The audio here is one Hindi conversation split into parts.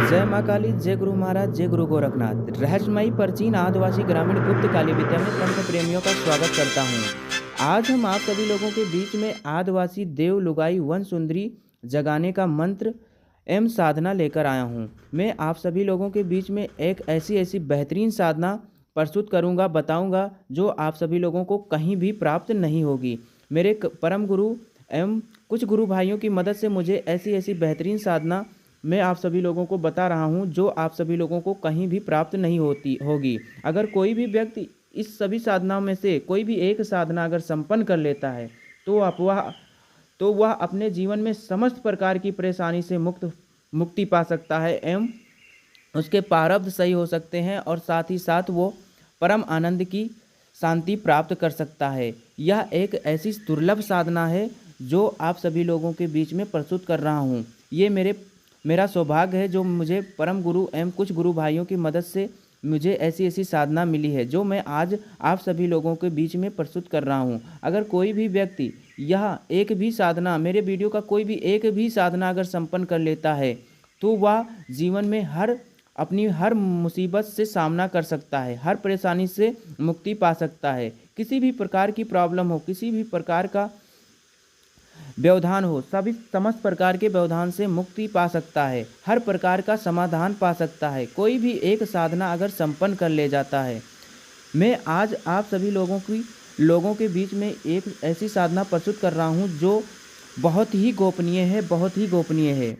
जय माँ काली, जय गुरु महाराज, जय गुरु गोरखनाथ। रहस्यमयी प्राचीन आदिवासी ग्रामीण गुप्त काली विद्या में तंत्र प्रेमियों का स्वागत करता हूँ। आज हम आप सभी लोगों के बीच में आदिवासी देव लुगाई वन सुंदरी जगाने का मंत्र एवं साधना लेकर आया हूँ। मैं आप सभी लोगों के बीच में एक ऐसी ऐसी बेहतरीन साधना प्रस्तुत करूँगा, बताऊँगा, जो आप सभी लोगों को कहीं भी प्राप्त नहीं होगी। मेरे परम गुरु एवं कुछ गुरु भाइयों की मदद से मुझे ऐसी ऐसी बेहतरीन साधना मैं आप सभी लोगों को बता रहा हूँ, जो आप सभी लोगों को कहीं भी प्राप्त नहीं होती होगी। अगर कोई भी व्यक्ति इस सभी साधनाओं में से कोई भी एक साधना अगर संपन्न कर लेता है, तो वह अपने जीवन में समस्त प्रकार की परेशानी से मुक्ति पा सकता है एवं उसके प्रारब्ध सही हो सकते हैं और साथ ही साथ वो परम आनंद की शांति प्राप्त कर सकता है। यह एक ऐसी दुर्लभ साधना है जो आप सभी लोगों के बीच में प्रस्तुत कर रहा हूँ। ये मेरा सौभाग्य है जो मुझे परम गुरु एवं कुछ गुरु भाइयों की मदद से मुझे ऐसी ऐसी साधना मिली है, जो मैं आज आप सभी लोगों के बीच में प्रस्तुत कर रहा हूँ। अगर कोई भी व्यक्ति यह एक भी साधना, मेरे वीडियो का कोई भी एक भी साधना अगर संपन्न कर लेता है, तो वह जीवन में अपनी हर मुसीबत से सामना कर सकता है, हर परेशानी से मुक्ति पा सकता है। किसी भी प्रकार की प्रॉब्लम हो, किसी भी प्रकार का व्यवधान हो, सभी समस्त प्रकार के व्यवधान से मुक्ति पा सकता है, हर प्रकार का समाधान पा सकता है। कोई भी एक साधना अगर संपन्न कर ले जाता है। मैं आज आप सभी लोगों के बीच में एक ऐसी साधना प्रस्तुत कर रहा हूँ जो बहुत ही गोपनीय है, बहुत ही गोपनीय है।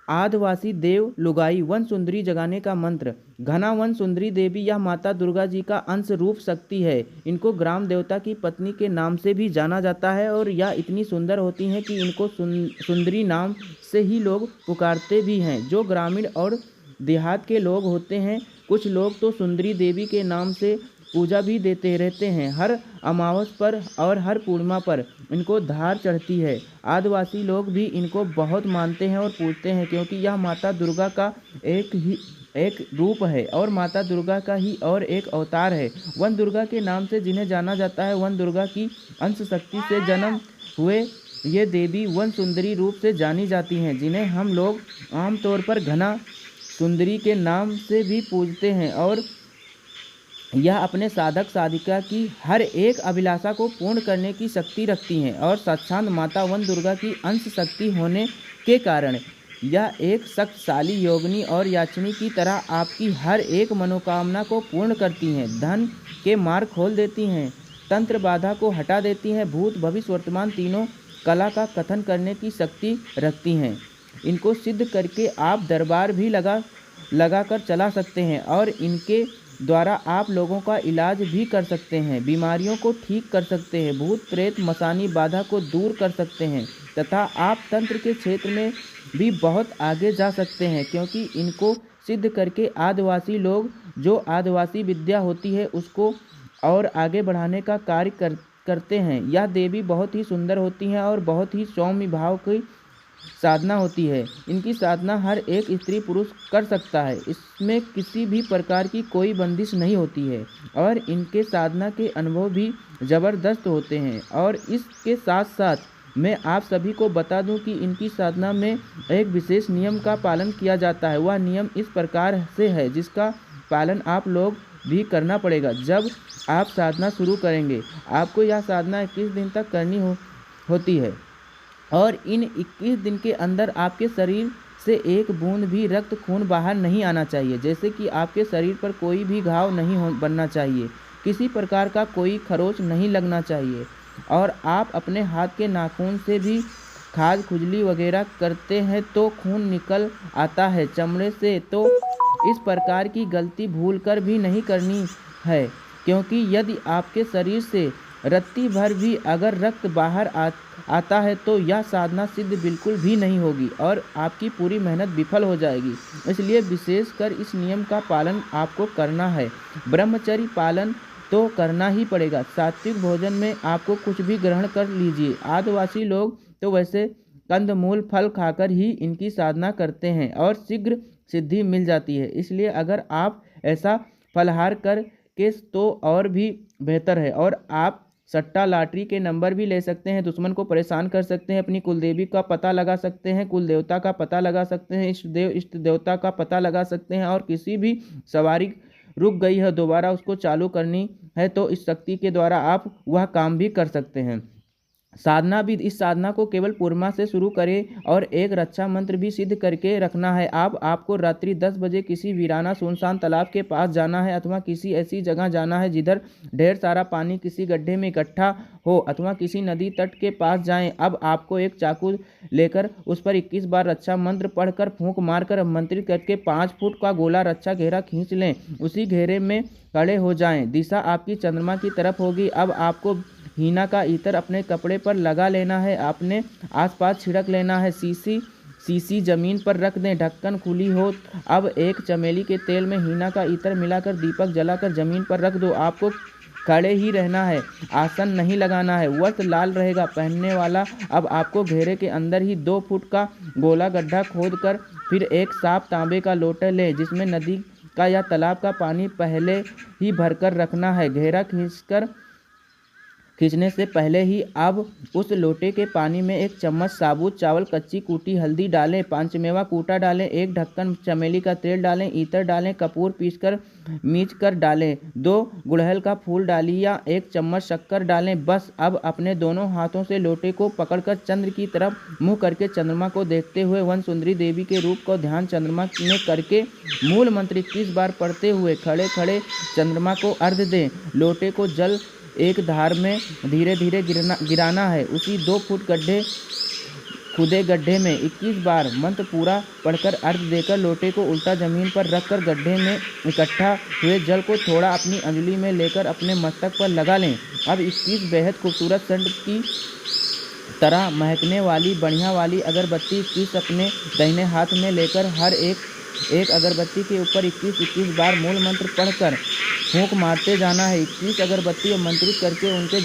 आदिवासी देव लुगाई वन सुंदरी जगाने का मंत्र। घना वन सुंदरी देवी यह माता दुर्गा जी का अंश रूप शक्ति है। इनको ग्राम देवता की पत्नी के नाम से भी जाना जाता है और यह इतनी सुंदर होती हैं कि इनको सुंदरी नाम से ही लोग पुकारते भी हैं। जो ग्रामीण और देहात के लोग होते हैं, कुछ लोग तो सुंदरी देवी के नाम से पूजा भी देते रहते हैं। हर अमावस पर और हर पूर्णिमा पर इनको धार चढ़ती है। आदिवासी लोग भी इनको बहुत मानते हैं और पूजते हैं, क्योंकि यह माता दुर्गा का एक रूप है और माता दुर्गा का ही और एक अवतार है। वन दुर्गा के नाम से जिन्हें जाना जाता है, वन दुर्गा की अंश शक्ति से जन्म हुए ये देवी वन सुंदरी रूप से जानी जाती हैं, जिन्हें हम लोग आमतौर पर घना सुंदरी के नाम से भी पूजते हैं। और यह अपने साधक साधिका की हर एक अभिलाषा को पूर्ण करने की शक्ति रखती हैं और साक्षात माता वन दुर्गा की अंश शक्ति होने के कारण यह एक शक्तिशाली योगिनी और याचनी की तरह आपकी हर एक मनोकामना को पूर्ण करती हैं, धन के मार्ग खोल देती हैं, तंत्र बाधा को हटा देती हैं, भूत भविष्य वर्तमान तीनों कला का कथन करने की शक्ति रखती हैं। इनको सिद्ध करके आप दरबार भी लगा कर चला सकते हैं और इनके द्वारा आप लोगों का इलाज भी कर सकते हैं, बीमारियों को ठीक कर सकते हैं, भूत प्रेत मसानी बाधा को दूर कर सकते हैं तथा आप तंत्र के क्षेत्र में भी बहुत आगे जा सकते हैं, क्योंकि इनको सिद्ध करके आदिवासी लोग जो आदिवासी विद्या होती है उसको और आगे बढ़ाने का कार्य करते हैं। यह देवी बहुत ही सुंदर होती हैं और बहुत ही सौम्य भाव की साधना होती है। इनकी साधना हर एक स्त्री पुरुष कर सकता है, इसमें किसी भी प्रकार की कोई बंदिश नहीं होती है और इनके साधना के अनुभव भी ज़बरदस्त होते हैं। और इसके साथ साथ मैं आप सभी को बता दूं कि इनकी साधना में एक विशेष नियम का पालन किया जाता है। वह नियम इस प्रकार से है, जिसका पालन आप लोग भी करना पड़ेगा। जब आप साधना शुरू करेंगे, आपको यह साधना 21 दिन तक करनी होती है और इन 21 दिन के अंदर आपके शरीर से एक बूंद भी रक्त खून बाहर नहीं आना चाहिए। जैसे कि आपके शरीर पर कोई भी घाव नहीं बनना चाहिए, किसी प्रकार का कोई खरोच नहीं लगना चाहिए और आप अपने हाथ के नाखून से भी खाज खुजली वगैरह करते हैं तो खून निकल आता है चमड़े से, तो इस प्रकार की गलती भूल कर भी नहीं करनी है, क्योंकि यदि आपके शरीर से रत्ती भर भी अगर रक्त बाहर आता है तो यह साधना सिद्ध बिल्कुल भी नहीं होगी और आपकी पूरी मेहनत विफल हो जाएगी। इसलिए विशेषकर इस नियम का पालन आपको करना है। ब्रह्मचर्य पालन तो करना ही पड़ेगा। सात्विक भोजन में आपको कुछ भी ग्रहण कर लीजिए। आदिवासी लोग तो वैसे कंदमूल फल खाकर ही इनकी साधना करते हैं और शीघ्र सिद्धि मिल जाती है। इसलिए अगर आप ऐसा फलाहार कर के तो और भी बेहतर है और आप सट्टा लॉटरी के नंबर भी ले सकते हैं, दुश्मन को परेशान कर सकते हैं, अपनी कुलदेवी का पता लगा सकते हैं, कुल देवता का पता लगा सकते हैं, इष्ट देवता का पता लगा सकते हैं, और किसी भी सवारी रुक गई है दोबारा उसको चालू करनी है तो इस शक्ति के द्वारा आप वह काम भी कर सकते हैं। साधना भी, इस साधना को केवल पूर्णिमा से शुरू करें और एक रक्षा मंत्र भी सिद्ध करके रखना है। आपको रात्रि 10 बजे किसी वीराना सुनसान तालाब के पास जाना है अथवा किसी ऐसी जगह जाना है जिधर ढेर सारा पानी किसी गड्ढे में इकट्ठा हो अथवा किसी नदी तट के पास जाएं। अब आपको एक चाकू लेकर उस पर 21 बार रक्षा मंत्र पढ़कर फूंक मारकर मंत्रित करके 5 फुट का गोला रक्षा घेरा खींच लें। उसी घेरे में खड़े हो जाएं। दिशा आपकी चंद्रमा की तरफ होगी। अब आपको हीना का इत्र अपने कपड़े पर लगा लेना है, अपने आसपास छिड़क लेना है। सीसी जमीन पर रख दें, ढक्कन खुली हो। अब एक चमेली के तेल में हीना का इत्र मिलाकर दीपक जलाकर जमीन पर रख दो। आपको खड़े ही रहना है, आसन नहीं लगाना है। वस्त्र लाल रहेगा पहनने वाला। अब आपको घेरे के अंदर ही 2 फुट का गोला गड्ढा खोद कर फिर एक साफ तांबे का लोटा लें जिसमें नदी का या तालाब का पानी पहले ही भरकर रखना है। घेरा खींचने से पहले ही अब उस लोटे के पानी में 1 चम्मच साबुत चावल, कच्ची कूटी हल्दी डालें, 5 मेवा कूटा डालें, 1 ढक्कन चमेली का तेल डालें, इत्र डालें, कपूर पीसकर मीच कर डालें, 2 गुड़हल का फूल डालिए या 1 चम्मच शक्कर डालें। बस अब अपने दोनों हाथों से लोटे को पकड़कर चंद्र की तरफ मुँह करके चंद्रमा को देखते हुए वन सुंदरी देवी के रूप को ध्यान चंद्रमा में करके मूल मंत्र 21 बार पढ़ते हुए खड़े खड़े चंद्रमा को अर्घ्य दें। लोटे को जल एक धार में धीरे धीरे गिराना है। उसी 2 फुट खुदे गड्ढे में 21 बार मंत्र पूरा पढ़कर अर्घ्य देकर लोटे को उल्टा जमीन पर रखकर गड्ढे में इकट्ठा हुए जल को थोड़ा अपनी अंजलि में लेकर अपने मस्तक पर लगा लें। अब 21 बेहद खूबसूरत सेंट की तरह महकने वाली बढ़िया वाली अगरबत्ती 21 अपने दाहिने हाथ में लेकर हर एक अगरबत्ती के ऊपर 21 बार मूल मंत्र पढ़कर फूंक मारते जाना है। 21 अगरबत्ती मंत्रित करके उनके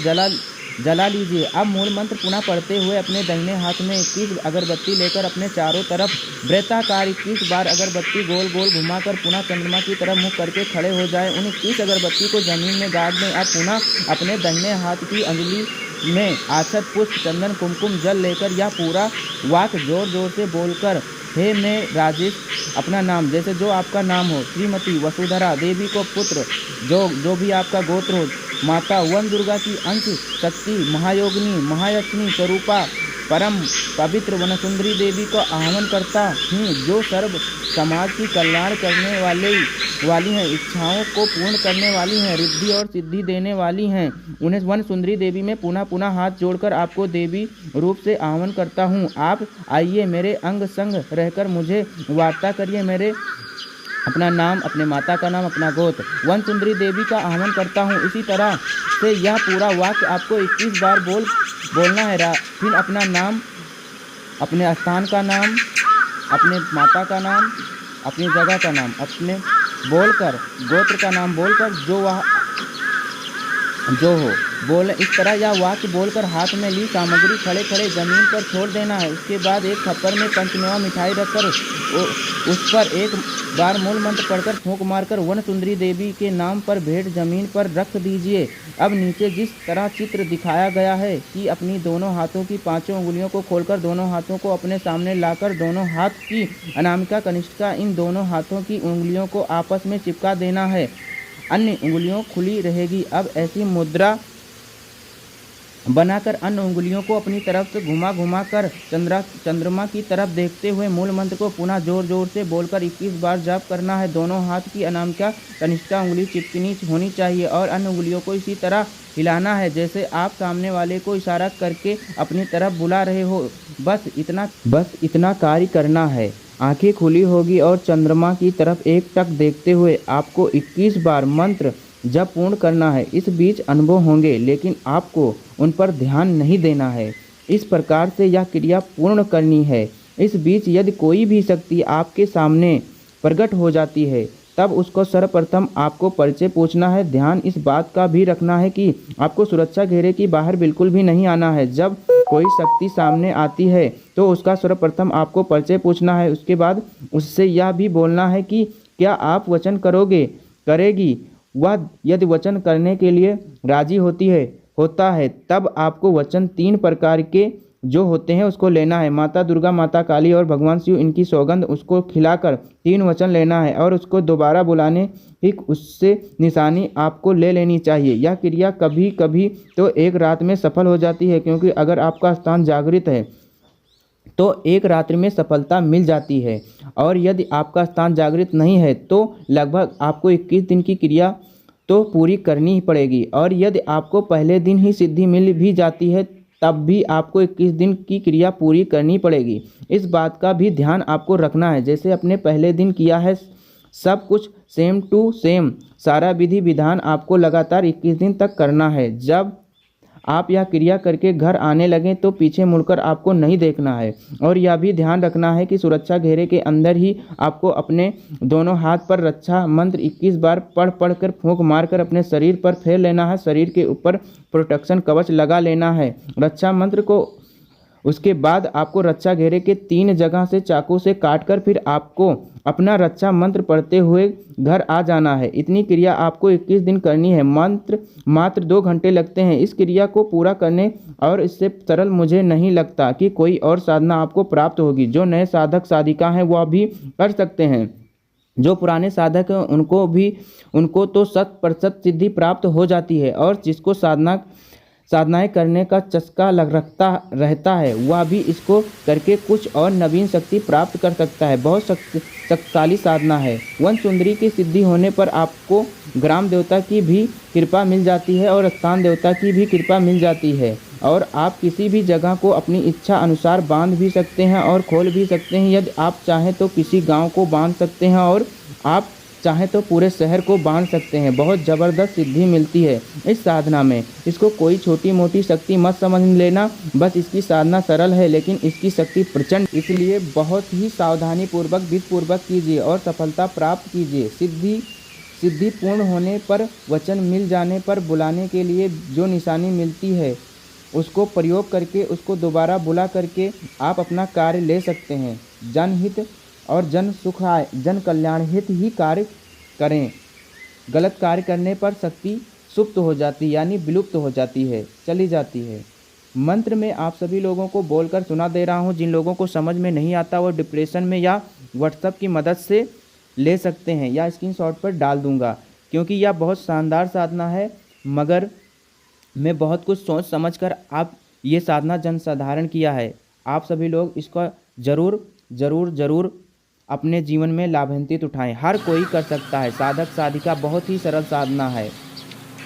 जला लीजिए। अब मूल मंत्र पुनः पढ़ते हुए अपने दाहिने हाथ में 21 अगरबत्ती लेकर अपने चारों तरफ वृत्ताकार 21 बार अगरबत्ती गोल गोल घुमाकर पुनः चंद्रमा की तरफ मुख करके खड़े हो जाएं। उन 21 अगरबत्ती को जमीन में गाड़ दें। अब पुनः अपने दाहिने हाथ की अंजलि में आछत पुष्प चंदन कुमकुम जल लेकर यह पूरा वाक्य जोर जोर से बोलकर, हे मैं राजेश, अपना नाम जैसे जो आपका नाम हो, श्रीमती वसुधरा देवी को पुत्र जो भी आपका गोत्र हो, माता वन दुर्गा की अंश शक्ति महायोगिनी महालक्ष्मी स्वरूपा परम पवित्र वनसुंदरी देवी को आह्वान करता हूँ जो सर्व समाज की कल्याण करने वाली हैं, इच्छाओं को पूर्ण करने वाली हैं, रिद्धि और सिद्धि देने वाली हैं। उन्हें वन सुंदरी देवी में पुनः हाथ जोड़कर आपको देवी रूप से आह्वान करता हूँ। आप आइए, मेरे अंग संग रहकर मुझे वार्ता करिए। मेरे अपना नाम, अपने माता का नाम, अपना गोत्र वन सुंदरी देवी का आह्वान करता हूँ। इसी तरह से यह पूरा वाक्य आपको 21 बार बोलना है। फिर अपना नाम, अपने स्थान का नाम, अपने माता का नाम, अपनी जगह का नाम अपने बोलकर, गोत्र का नाम बोलकर जो हो बोले। इस तरह यह वाक्य बोलकर हाथ में ली सामग्री खड़े खड़े जमीन पर छोड़ देना है। उसके बाद एक खप्पर में पंचमेवा मिठाई रखकर उस पर 1 बार मूल मंत्र पढ़कर फूंक मारकर वन सुंदरी देवी के नाम पर भेंट जमीन पर रख दीजिए। अब नीचे जिस तरह चित्र दिखाया गया है कि अपनी दोनों हाथों की 5 उंगलियों को खोलकर दोनों हाथों को अपने सामने लाकर दोनों हाथ की अनामिका कनिष्ठिका इन दोनों हाथों की उंगलियों को आपस में चिपका देना है, अन्य उंगलियों खुली रहेगी। अब ऐसी मुद्रा बनाकर अन्य उंगलियों को अपनी तरफ से घुमा कर चंद्रमा की तरफ देखते हुए मूल मंत्र को पुनः जोर जोर से बोलकर 21 बार जाप करना है। दोनों हाथ की अनामिका कनिष्ठा उंगली चिपकनी होनी चाहिए और अन्य उंगलियों को इसी तरह हिलाना है जैसे आप सामने वाले को इशारा करके अपनी तरफ बुला रहे हो। बस इतना कार्य करना है। आंखें खुली होगी और चंद्रमा की तरफ एकटक देखते हुए आपको 21 बार मंत्र जब पूर्ण करना है। इस बीच अनुभव होंगे लेकिन आपको उन पर ध्यान नहीं देना है। इस प्रकार से यह क्रिया पूर्ण करनी है। इस बीच यदि कोई भी शक्ति आपके सामने प्रकट हो जाती है तब उसको सर्वप्रथम आपको परिचय पूछना है। ध्यान इस बात का भी रखना है कि आपको सुरक्षा घेरे की बाहर बिल्कुल भी नहीं आना है। जब कोई शक्ति सामने आती है तो उसका सर्वप्रथम आपको परिचय पूछना है। उसके बाद उससे यह भी बोलना है कि क्या आप वचन करेगी। वह यदि वचन करने के लिए राजी होती है होता है तब आपको वचन 3 प्रकार के जो होते हैं उसको लेना है। माता दुर्गा, माता काली और भगवान शिव इनकी सौगंध उसको खिलाकर 3 वचन लेना है और उसको दोबारा बुलाने की उससे निशानी आपको ले लेनी चाहिए। यह क्रिया कभी कभी तो एक रात में सफल हो जाती है, क्योंकि अगर आपका स्थान जागृत है तो एक रात्रि में सफलता मिल जाती है, और यदि आपका स्थान जागृत नहीं है तो लगभग आपको 21 दिन की क्रिया तो पूरी करनी ही पड़ेगी। और यदि आपको पहले दिन ही सिद्धि मिल भी जाती है तब भी आपको 21 दिन की क्रिया पूरी करनी पड़ेगी। इस बात का भी ध्यान आपको रखना है, जैसे अपने पहले दिन किया है सब कुछ सेम टू सेम सारा विधि विधान आपको लगातार 21 दिन तक करना है। जब आप यह क्रिया करके घर आने लगें तो पीछे मुड़कर आपको नहीं देखना है, और यह भी ध्यान रखना है कि सुरक्षा घेरे के अंदर ही आपको अपने दोनों हाथ पर रक्षा मंत्र 21 बार पढ़ पढ़ कर फूंक मारकर अपने शरीर पर फेर लेना है। शरीर के ऊपर प्रोटेक्शन कवच लगा लेना है रक्षा मंत्र को। उसके बाद आपको रक्षा घेरे के 3 जगह से चाकू से काटकर फिर आपको अपना रक्षा मंत्र पढ़ते हुए घर आ जाना है। इतनी क्रिया आपको 21 दिन करनी है। मंत्र मात्र 2 घंटे लगते हैं इस क्रिया को पूरा करने, और इससे सरल मुझे नहीं लगता कि कोई और साधना आपको प्राप्त होगी। जो नए साधक साधिका हैं वह भी कर सकते हैं, जो पुराने साधक हैं उनको तो 100% सिद्धि प्राप्त हो जाती है, और जिसको साधनाएं करने का चस्का रखता रहता है वह भी इसको करके कुछ और नवीन शक्ति प्राप्त कर सकता है। बहुत शक्तिशाली साधना है। वन सुंदरी की सिद्धि होने पर आपको ग्राम देवता की भी कृपा मिल जाती है और स्थान देवता की भी कृपा मिल जाती है, और आप किसी भी जगह को अपनी इच्छा अनुसार बांध भी सकते हैं और खोल भी सकते हैं। यदि आप चाहें तो किसी गांव को बांध सकते हैं और आप चाहे तो पूरे शहर को बांध सकते हैं। बहुत ज़बरदस्त सिद्धि मिलती है इस साधना में। इसको कोई छोटी मोटी शक्ति मत समझ लेना, बस इसकी साधना सरल है लेकिन इसकी शक्ति प्रचंड, इसलिए बहुत ही सावधानी पूर्वक विधिपूर्वक कीजिए और सफलता प्राप्त कीजिए। सिद्धि पूर्ण होने पर, वचन मिल जाने पर बुलाने के लिए जो निशानी मिलती है उसको प्रयोग करके उसको दोबारा बुला करके आप अपना कार्य ले सकते हैं। जनहित और जन सुखाय जन कल्याण हित ही कार्य करें। गलत कार्य करने पर शक्ति सुप्त हो जाती है, यानी विलुप्त हो जाती है, चली जाती है। मंत्र में आप सभी लोगों को बोलकर सुना दे रहा हूँ। जिन लोगों को समझ में नहीं आता वो डिप्रेशन में या व्हाट्सएप की मदद से ले सकते हैं, या स्क्रीनशॉट पर डाल दूंगा, क्योंकि यह बहुत शानदार साधना है। मगर मैं बहुत कुछ सोच समझ कर आप ये साधना जनसाधारण किया है। आप सभी लोग इसका ज़रूर ज़रूर ज़रूर अपने जीवन में लाभान्वित उठाएं। हर कोई कर सकता है। साधक साधिका बहुत ही सरल साधना है।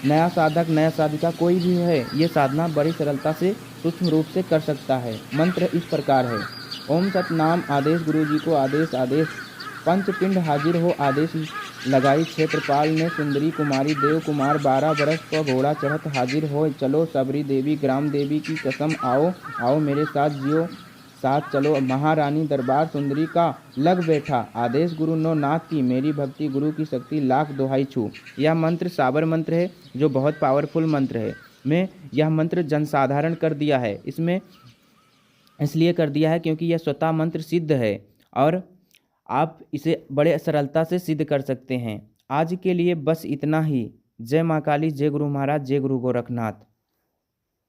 नया साधक नया साधिका कोई भी है, ये साधना बड़ी सरलता से सूक्ष्म रूप से कर सकता है। मंत्र इस प्रकार है। ओम सतनाम आदेश, गुरु जी को आदेश आदेश, पंचपिंड हाजिर हो आदेश लगाई। क्षेत्रपाल ने सुंदरी कुमारी देव कुमार 12 बरस पर घोड़ा चढ़त हाजिर हो। चलो सबरी देवी ग्राम देवी की कसम, आओ आओ मेरे साथ जियो साथ चलो। महारानी दरबार सुंदरी का लग बैठा, आदेश गुरु नो नाथ की, मेरी भक्ति गुरु की शक्ति लाख दोहाई छू। यह मंत्र साबर मंत्र है जो बहुत पावरफुल मंत्र है। मैं यह मंत्र जनसाधारण कर दिया है, इसमें इसलिए कर दिया है क्योंकि यह स्वतः मंत्र सिद्ध है और आप इसे बड़े सरलता से सिद्ध कर सकते हैं। आज के लिए बस इतना ही। जय माँ काली, जय गुरु महाराज, जय गुरु गोरखनाथ।